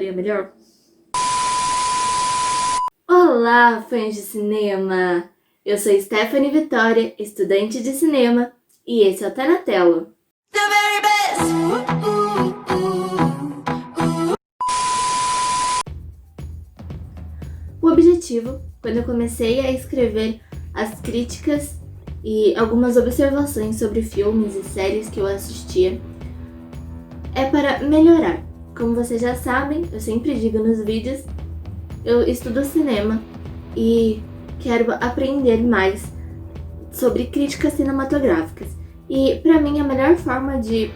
ficaria melhor? Olá, fãs de cinema! Eu sou Stephanie Vitória, estudante de cinema, e esse é o Tá na Tela. O objetivo, quando eu comecei a escrever as críticas e algumas observações sobre filmes e séries que eu assistia, é para melhorar. Como vocês já sabem, eu sempre digo nos vídeos, eu estudo cinema e quero aprender mais sobre críticas cinematográficas. E para mim a melhor forma de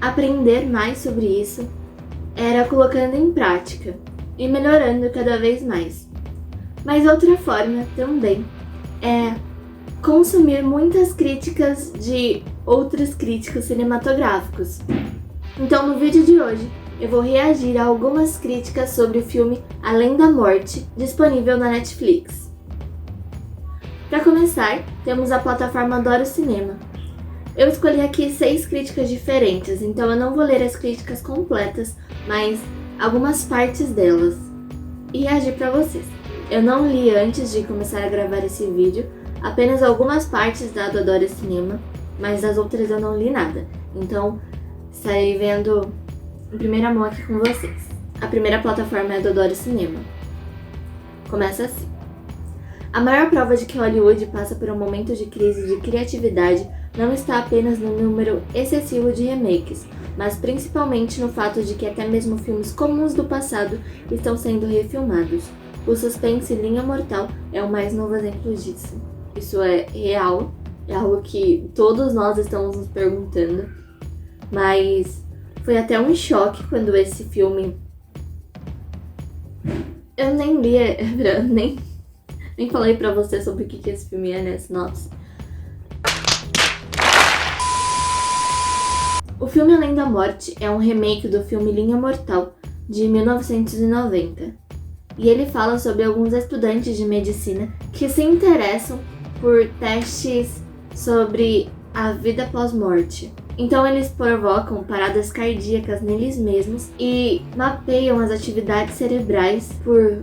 aprender mais sobre isso era colocando em prática e melhorando cada vez mais. Mas outra forma também é consumir muitas críticas de outros críticos cinematográficos. Então no vídeo de hoje eu vou reagir a algumas críticas sobre o filme Além da Morte, disponível na Netflix. Para começar, temos a plataforma Adoro Cinema. Eu escolhi aqui 6 críticas diferentes, então eu não vou ler as críticas completas, mas algumas partes delas e reagir para vocês. Eu não li antes de começar a gravar esse vídeo, apenas algumas partes da do Adoro Cinema, mas das outras eu não li nada. Então, estarei vendo em primeira mão aqui com vocês. A primeira plataforma é a do Adoro Cinema. Começa assim. A maior prova de que Hollywood passa por um momento de crise de criatividade não está apenas no número excessivo de remakes, mas principalmente no fato de que até mesmo filmes comuns do passado estão sendo refilmados. O suspense Linha Mortal é o mais novo exemplo disso. Isso é real, é algo que todos nós estamos nos perguntando, mas foi até um choque quando esse filme... Eu nem li, nem falei pra você sobre o que esse filme é, né, sinopse. O filme Além da Morte é um remake do filme Linha Mortal, de 1990. E ele fala sobre alguns estudantes de medicina que se interessam por testes sobre a vida pós-morte. Então eles provocam paradas cardíacas neles mesmos e mapeiam as atividades cerebrais por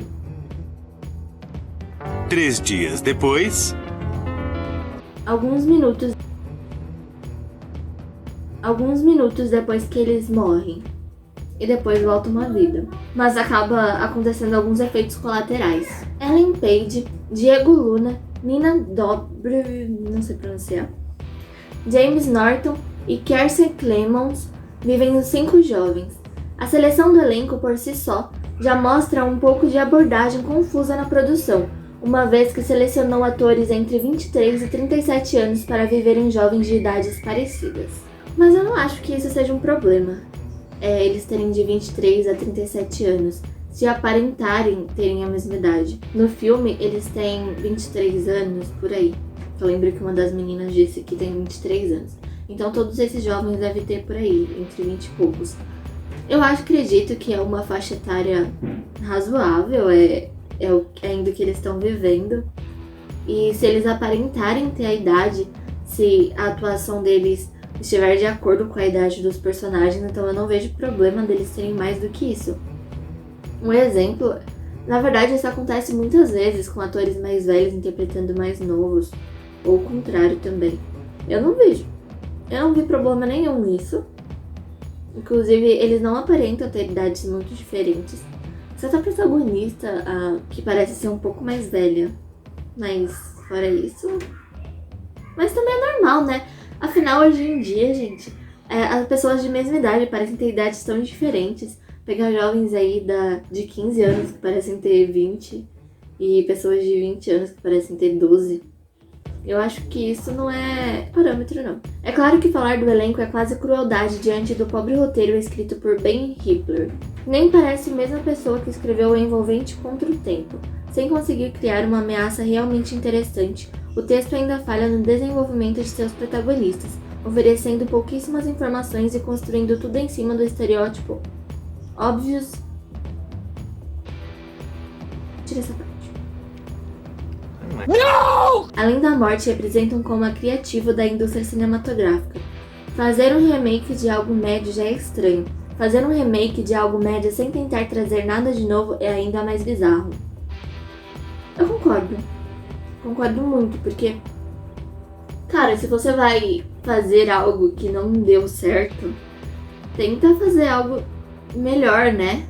3 dias depois, alguns minutos depois que eles morrem. E depois voltam à vida. Mas acaba acontecendo alguns efeitos colaterais. Ellen Page, Diego Luna, Nina Dobrev, não sei pronunciar, James Norton e Kiersey Clemons vivem os 5 jovens. A seleção do elenco por si só já mostra um pouco de abordagem confusa na produção, uma vez que selecionou atores entre 23 e 37 anos para viverem jovens de idades parecidas. Mas eu não acho que isso seja um problema, eles terem de 23 a 37 anos, se aparentarem terem a mesma idade. No filme, eles têm 23 anos, por aí. Eu lembro que uma das meninas disse que tem 23 anos. Então todos esses jovens devem ter por aí, entre 20 e poucos. Eu acredito que é uma faixa etária razoável, ainda que eles estão vivendo. E se eles aparentarem ter a idade, se a atuação deles estiver de acordo com a idade dos personagens, então eu não vejo problema deles terem mais do que isso. Um exemplo, na verdade isso acontece muitas vezes com atores mais velhos interpretando mais novos, ou o contrário também. Eu não vi problema nenhum nisso. Inclusive, eles não aparentam ter idades muito diferentes. Exceto a protagonista, que parece ser um pouco mais velha. Mas, fora isso... Mas também é normal, né? Afinal, hoje em dia, gente, as pessoas de mesma idade parecem ter idades tão diferentes. Pegar jovens aí de 15 anos que parecem ter 20 e pessoas de 20 anos que parecem ter 12. Eu acho que isso não é parâmetro, não. É claro que falar do elenco é quase crueldade diante do pobre roteiro escrito por Ben Hippler. Nem parece a mesma pessoa que escreveu o envolvente Contra o Tempo. Sem conseguir criar uma ameaça realmente interessante, o texto ainda falha no desenvolvimento de seus protagonistas, oferecendo pouquíssimas informações e construindo tudo em cima do estereótipo óbvios. Tira essa parte. Não! Além da Morte representa um coma criativo da indústria cinematográfica. Fazer um remake de algo médio já é estranho. Fazer um remake de algo médio sem tentar trazer nada de novo é ainda mais bizarro. Eu concordo. Concordo muito, porque... Cara, se você vai fazer algo que não deu certo, tenta fazer algo melhor, né?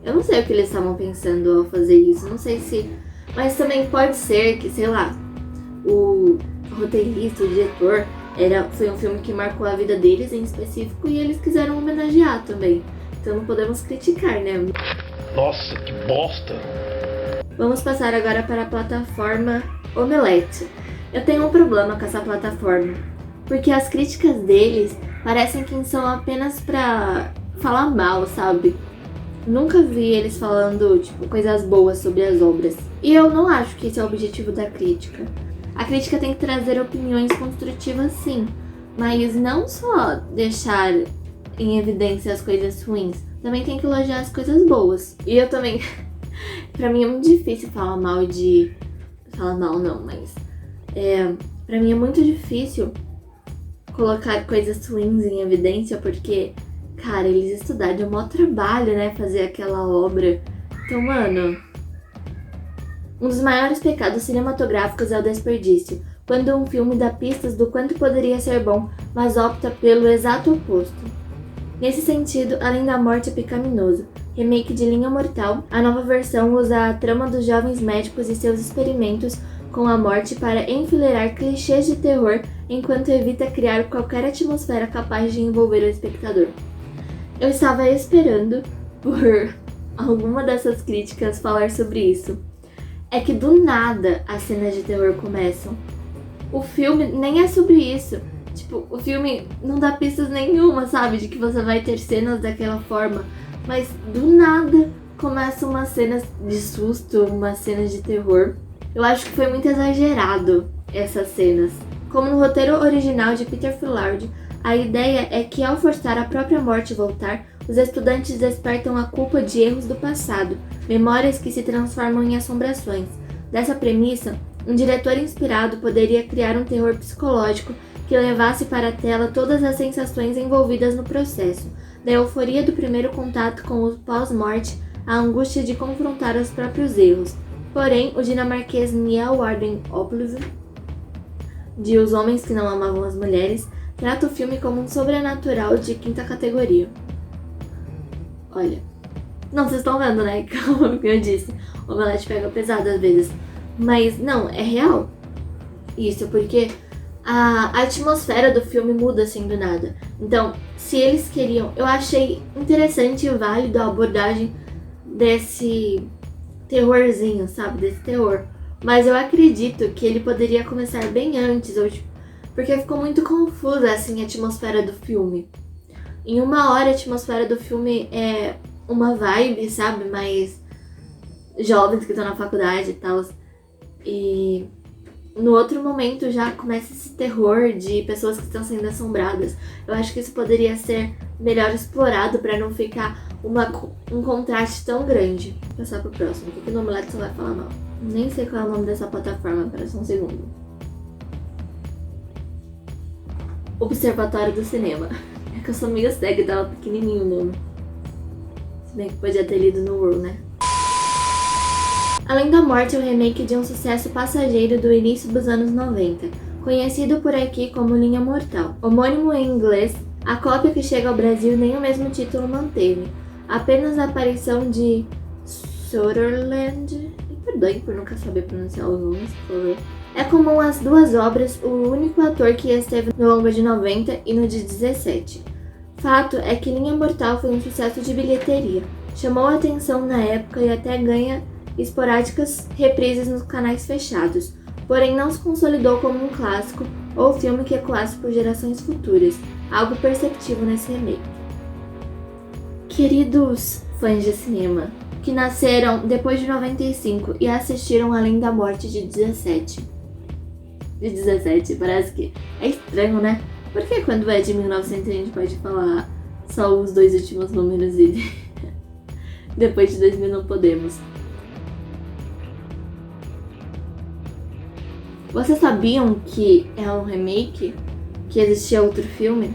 Eu não sei o que eles estavam pensando ao fazer isso, não sei se... Mas também pode ser que, sei lá, o roteirista, o diretor, foi um filme que marcou a vida deles em específico e eles quiseram homenagear também. Então não podemos criticar, né? Nossa, que bosta! Vamos passar agora para a plataforma Omelete. Eu tenho um problema com essa plataforma, porque as críticas deles parecem que são apenas pra falar mal, sabe? Nunca vi eles falando, tipo, coisas boas sobre as obras. E eu não acho que esse é o objetivo da crítica. A crítica tem que trazer opiniões construtivas, sim, mas não só deixar em evidência as coisas ruins. Também tem que elogiar as coisas boas. E eu também... Pra mim é muito difícil falar mal de... Falar mal não, mas... Pra mim é muito difícil colocar coisas ruins em evidência, porque... Cara, eles estudaram, é um maior trabalho, né, fazer aquela obra. Então, mano... Um dos maiores pecados cinematográficos é o desperdício. Quando um filme dá pistas do quanto poderia ser bom, mas opta pelo exato oposto. Nesse sentido, Além da Morte é pecaminoso. Remake de Linha Mortal, a nova versão usa a trama dos jovens médicos e seus experimentos com a morte para enfileirar clichês de terror, enquanto evita criar qualquer atmosfera capaz de envolver o espectador. Eu estava esperando por alguma dessas críticas falar sobre isso. É que do nada as cenas de terror começam. O filme nem é sobre isso. Tipo, o filme não dá pistas nenhuma, sabe? De que você vai ter cenas daquela forma. Mas do nada começam umas cenas de susto, umas cenas de terror. Eu acho que foi muito exagerado essas cenas. Como no roteiro original de Peter Filardi, a ideia é que ao forçar a própria morte voltar, os estudantes despertam a culpa de erros do passado, memórias que se transformam em assombrações. Dessa premissa, um diretor inspirado poderia criar um terror psicológico que levasse para a tela todas as sensações envolvidas no processo, da euforia do primeiro contato com o pós-morte à angústia de confrontar os próprios erros. Porém, o dinamarquês Niel Warden Oplev, de Os Homens que Não Amavam as Mulheres, trata o filme como um sobrenatural de quinta categoria. Olha, não, vocês estão vendo, né? Como eu disse, o Omelete pega pesado às vezes. Mas não, é real. Isso porque a atmosfera do filme muda assim do nada. Então, se eles queriam... Eu achei interessante e válido a abordagem desse terrorzinho, sabe? Desse terror. Mas eu acredito que ele poderia começar bem antes, ou, tipo, porque ficou muito confusa assim, a atmosfera do filme. Em uma hora a atmosfera do filme é uma vibe, sabe? Mais jovens que estão na faculdade e tal. E no outro momento já começa esse terror de pessoas que estão sendo assombradas. Eu acho que isso poderia ser melhor explorado para não ficar um contraste tão grande. Vou passar pro próximo, porque no Omelete só vai falar mal. Nem sei qual é o nome dessa plataforma, para só um segundo. Observatório do Cinema. É que eu sou meio cega e tava pequenininho o nome. Se bem que podia ter lido no World, né? Além da Morte é o remake de um sucesso passageiro do início dos anos 90, conhecido por aqui como Linha Mortal. Homônimo em inglês, a cópia que chega ao Brasil nem o mesmo título manteve, apenas a aparição de Sutherland. Me perdoe por nunca saber pronunciar os nomes, por favor. É comum às duas obras o único ator que esteve no longa de 90 e no de 17. Fato é que Linha Mortal foi um sucesso de bilheteria, chamou a atenção na época e até ganha esporádicas reprises nos canais fechados, porém não se consolidou como um clássico ou filme que ecoasse por gerações futuras, algo perceptível nesse remake. Queridos fãs de cinema, que nasceram depois de 95 e assistiram Além da Morte de 17. De 17, parece que é estranho, né? Porque quando é de 1900 a gente pode falar só os dois últimos números e depois de 2000 não podemos. Vocês sabiam que é um remake? Que existia outro filme?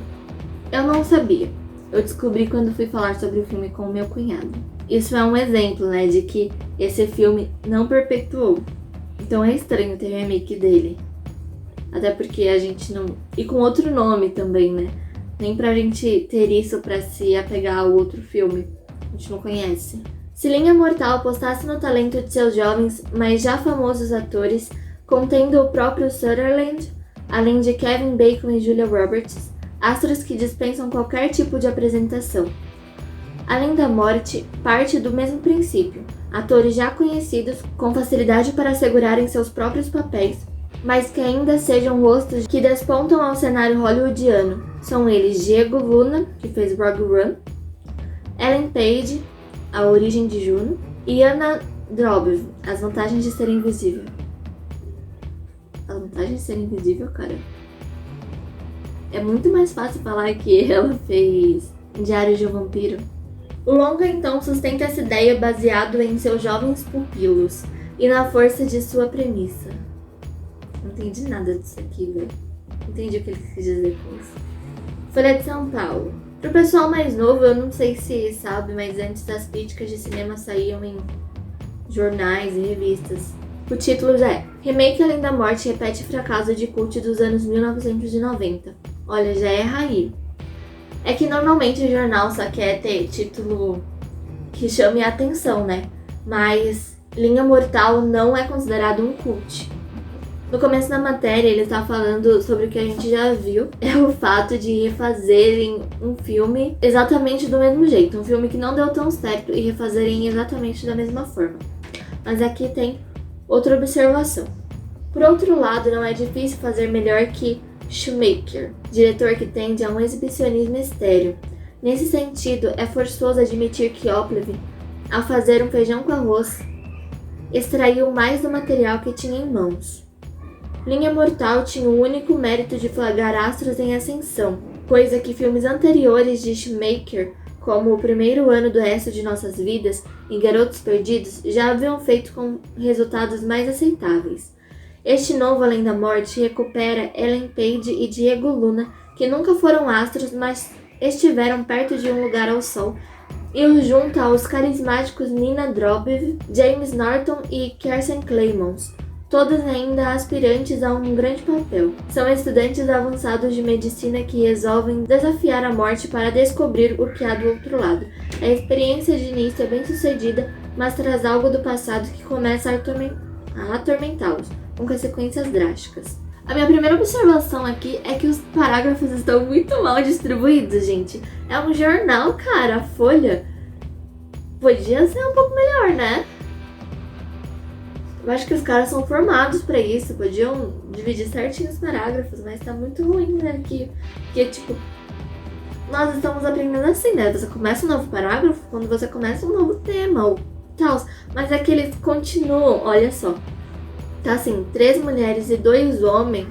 Eu não sabia. Eu descobri quando fui falar sobre o filme com o meu cunhado. Isso é um exemplo, né, de que esse filme não perpetuou. Então é estranho ter remake dele. Até porque a gente não... E com outro nome também, né? Nem pra gente ter isso pra se apegar ao outro filme. A gente não conhece. Se Linha Mortal apostasse no talento de seus jovens, mas já famosos atores, contendo o próprio Sutherland, além de Kevin Bacon e Julia Roberts, astros que dispensam qualquer tipo de apresentação. Além da morte, parte do mesmo princípio. Atores já conhecidos, com facilidade para assegurarem seus próprios papéis, mas que ainda sejam rostos que despontam ao cenário hollywoodiano. São eles Diego Luna, que fez Rogue One, Ellen Page, A Origem de Juno, e Anna Dробov, As Vantagens de Ser Invisível. As Vantagens de Ser Invisível, cara. É muito mais fácil falar que ela fez Diário de um Vampiro. O longa então sustenta essa ideia baseado em seus jovens pupilos e na força de sua premissa. Não entendi nada disso aqui, velho. Entendi o que ele quis dizer com isso. Folha de São Paulo. Pro pessoal mais novo, eu não sei se sabe, mas antes as críticas de cinema saíam em jornais e revistas. O título já é Remake Além da Morte repete fracasso de cult dos anos 1990. Olha, já é raí. É que normalmente o jornal só quer ter título que chame a atenção, né? Mas Linha Mortal não é considerado um cult. No começo da matéria, ele está falando sobre o que a gente já viu. É o fato de refazerem um filme exatamente do mesmo jeito. Um filme que não deu tão certo e refazerem exatamente da mesma forma. Mas aqui tem outra observação. Por outro lado, não é difícil fazer melhor que Schumacher, diretor que tende a um exibicionismo estéril. Nesse sentido, é forçoso admitir que Oplev, ao fazer um feijão com arroz, extraiu mais do material que tinha em mãos. Linha Mortal tinha o único mérito de flagrar astros em ascensão, coisa que filmes anteriores de Schumacher, como O Primeiro Ano do Resto de Nossas Vidas e Garotos Perdidos, já haviam feito com resultados mais aceitáveis. Este novo Além da Morte recupera Ellen Page e Diego Luna, que nunca foram astros, mas estiveram perto de um lugar ao sol, e os junta aos carismáticos Nina Dobrev, James Norton e Kirsten Clemons, todas ainda aspirantes a um grande papel. São estudantes avançados de medicina que resolvem desafiar a morte para descobrir o que há do outro lado. A experiência de início é bem sucedida, mas traz algo do passado que começa a atormentá-los, com consequências drásticas. A minha primeira observação aqui é que os parágrafos estão muito mal distribuídos, gente. É um jornal, cara, a Folha. Podia ser um pouco melhor, né? Eu acho que os caras são formados pra isso, podiam dividir certinho os parágrafos, mas tá muito ruim, né? Que tipo, nós estamos aprendendo assim, né? Você começa um novo parágrafo quando você começa um novo tema ou tal, mas é que eles continuam, olha só. Tá assim, 3 mulheres e 2 homens,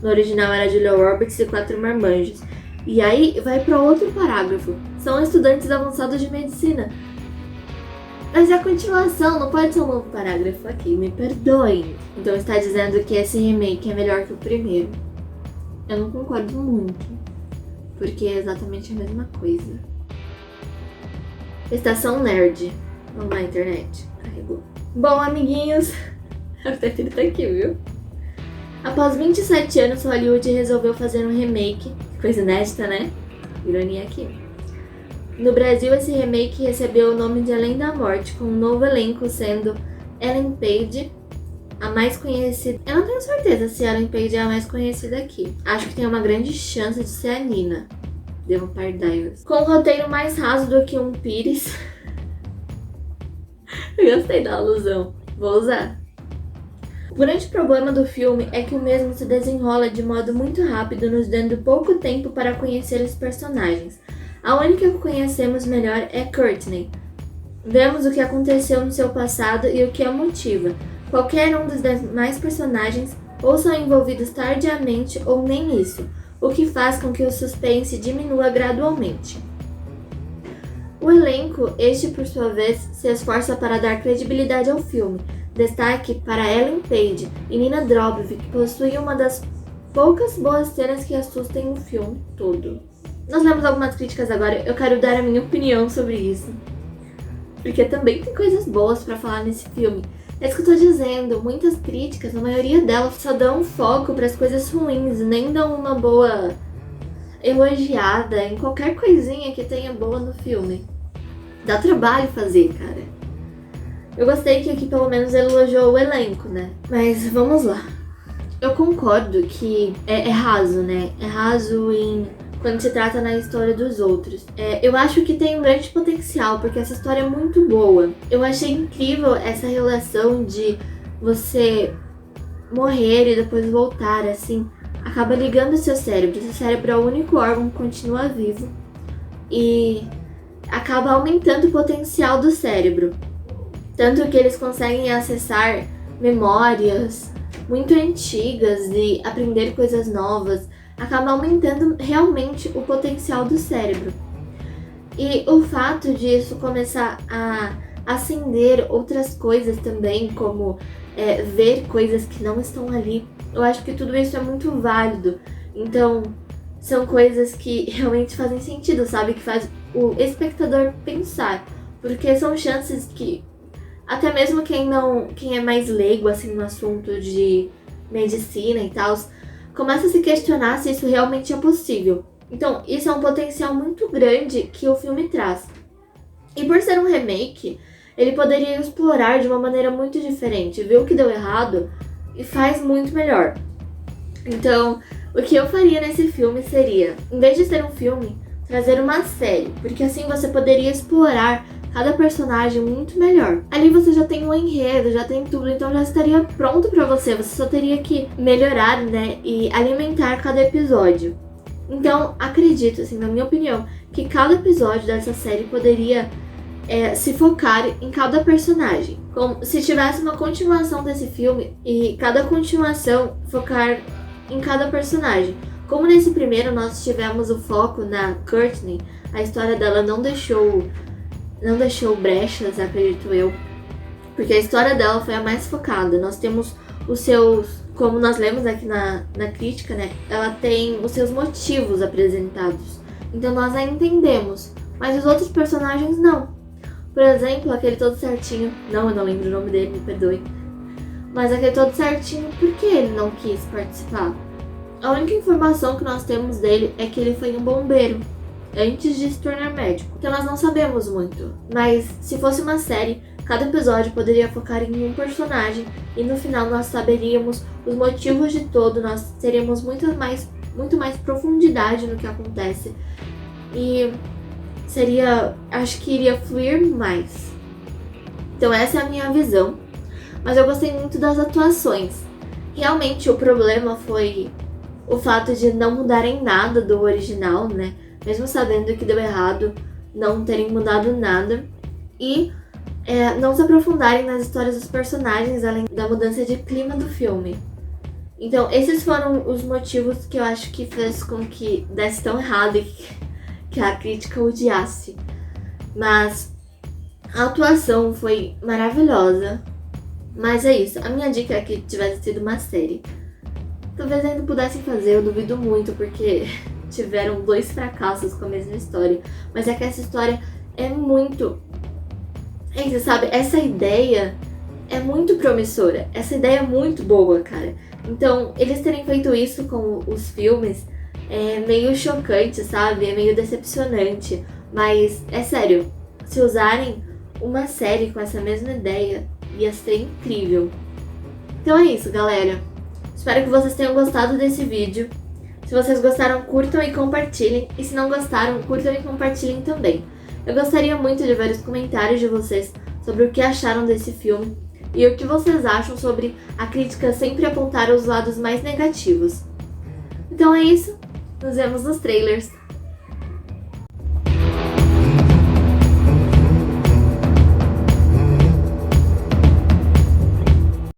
no original era Julia Roberts e 4 marmanjos. E aí vai pra outro parágrafo, são estudantes avançados de medicina. Mas a continuação não pode ser um novo parágrafo aqui, me perdoem. Então está dizendo que esse remake é melhor que o primeiro. Eu não concordo muito, porque é exatamente a mesma coisa. Estação Nerd. Vamos lá, internet. Carregou. Bom, amiguinhos, o Tetri tá aqui, viu? Após 27 anos, Hollywood resolveu fazer um remake. Coisa inédita, né? Ironia aqui. No Brasil, esse remake recebeu o nome de Além da Morte, com um novo elenco sendo Ellen Page, a mais conhecida. Eu não tenho certeza se Ellen Page é a mais conhecida aqui. Acho que tem uma grande chance de ser a Nina, The Vampire Diaries. Com um roteiro mais raso do que um Pires. Eu gostei da alusão. Vou usar. O grande problema do filme é que o mesmo se desenrola de modo muito rápido, nos dando pouco tempo para conhecer os personagens. A única que conhecemos melhor é Courtney. Vemos o que aconteceu no seu passado e o que a motiva. Qualquer um dos demais personagens ou são envolvidos tardiamente ou nem isso, o que faz com que o suspense diminua gradualmente. O elenco, este por sua vez, se esforça para dar credibilidade ao filme. Destaque para Ellen Page e Nina Dobrev, que possuem uma das poucas boas cenas que assustem o filme todo. nós lemos algumas críticas agora, eu quero dar a minha opinião sobre isso. Porque também tem coisas boas pra falar nesse filme. É isso que eu tô dizendo, muitas críticas, a maioria delas só dão foco pras coisas ruins, nem dão uma boa elogiada em qualquer coisinha que tenha boa no filme. Dá trabalho fazer, cara. Eu gostei que aqui pelo menos ele elogiou o elenco, né? Mas vamos lá. Eu concordo que é raso, né? É raso quando se trata na história dos outros. Eu acho que tem um grande potencial, porque essa história é muito boa. Eu achei incrível essa relação de você morrer e depois voltar, assim. Acaba ligando o seu cérebro. Seu cérebro é o único órgão que continua vivo. E acaba aumentando o potencial do cérebro. Tanto que eles conseguem acessar memórias muito antigas e aprender coisas novas. Acaba aumentando realmente o potencial do cérebro. E o fato disso começar a acender outras coisas também, como ver coisas que não estão ali, eu acho que tudo isso é muito válido. Então, são coisas que realmente fazem sentido, sabe? Que faz o espectador pensar. Porque são chances que até mesmo quem é mais leigo assim no assunto de medicina e tal, começa a se questionar se isso realmente é possível. Então, isso é um potencial muito grande que o filme traz. E por ser um remake, ele poderia explorar de uma maneira muito diferente, ver o que deu errado e faz muito melhor. Então, o que eu faria nesse filme seria, em vez de ser um filme, trazer uma série, porque assim você poderia explorar cada personagem muito melhor. Ali você já tem um enredo, já tem tudo, então já estaria pronto pra você. Você só teria que melhorar, né, e alimentar cada episódio. Então, acredito, assim, na minha opinião, que cada episódio dessa série poderia se focar em cada personagem. Como se tivesse uma continuação desse filme e cada continuação focar em cada personagem. Como nesse primeiro nós tivemos o foco na Courtney, a história dela não deixou brechas, acredito eu, porque a história dela foi a mais focada. Nós temos os seus, como nós lemos aqui na crítica, né? Ela tem os seus motivos apresentados. Então nós a entendemos, mas os outros personagens não. Por exemplo, aquele todo certinho, eu não lembro o nome dele, me perdoe. Mas aquele todo certinho, por que ele não quis participar? A única informação que nós temos dele é que ele foi um bombeiro antes de se tornar médico. Então nós não sabemos muito. Mas se fosse uma série, cada episódio poderia focar em um personagem e no final nós saberíamos os motivos de todo, nós teríamos muito mais profundidade no que acontece. E acho que iria fluir mais. Então essa é a minha visão. Mas eu gostei muito das atuações. Realmente o problema foi o fato de não mudarem nada do original, né? Mesmo sabendo que deu errado, não terem mudado nada. E não se aprofundarem nas histórias dos personagens, além da mudança de clima do filme. Então, esses foram os motivos que eu acho que fez com que desse tão errado e que a crítica odiasse. Mas a atuação foi maravilhosa. Mas é isso, a minha dica é que tivesse sido uma série. Talvez ainda pudessem fazer, eu duvido muito, porque tiveram 2 fracassos com a mesma história. Mas é que essa história é muito... você sabe, essa ideia é muito promissora. Essa ideia é muito boa, cara. Então, eles terem feito isso com os filmes é meio chocante, sabe? É meio decepcionante. Mas, é sério, se usarem uma série com essa mesma ideia, ia ser incrível. Então é isso, galera. Espero que vocês tenham gostado desse vídeo. Se vocês gostaram, curtam e compartilhem. E se não gostaram, curtam e compartilhem também. Eu gostaria muito de ver os comentários de vocês sobre o que acharam desse filme e o que vocês acham sobre a crítica sempre apontar os lados mais negativos. Então é isso. Nos vemos nos trailers.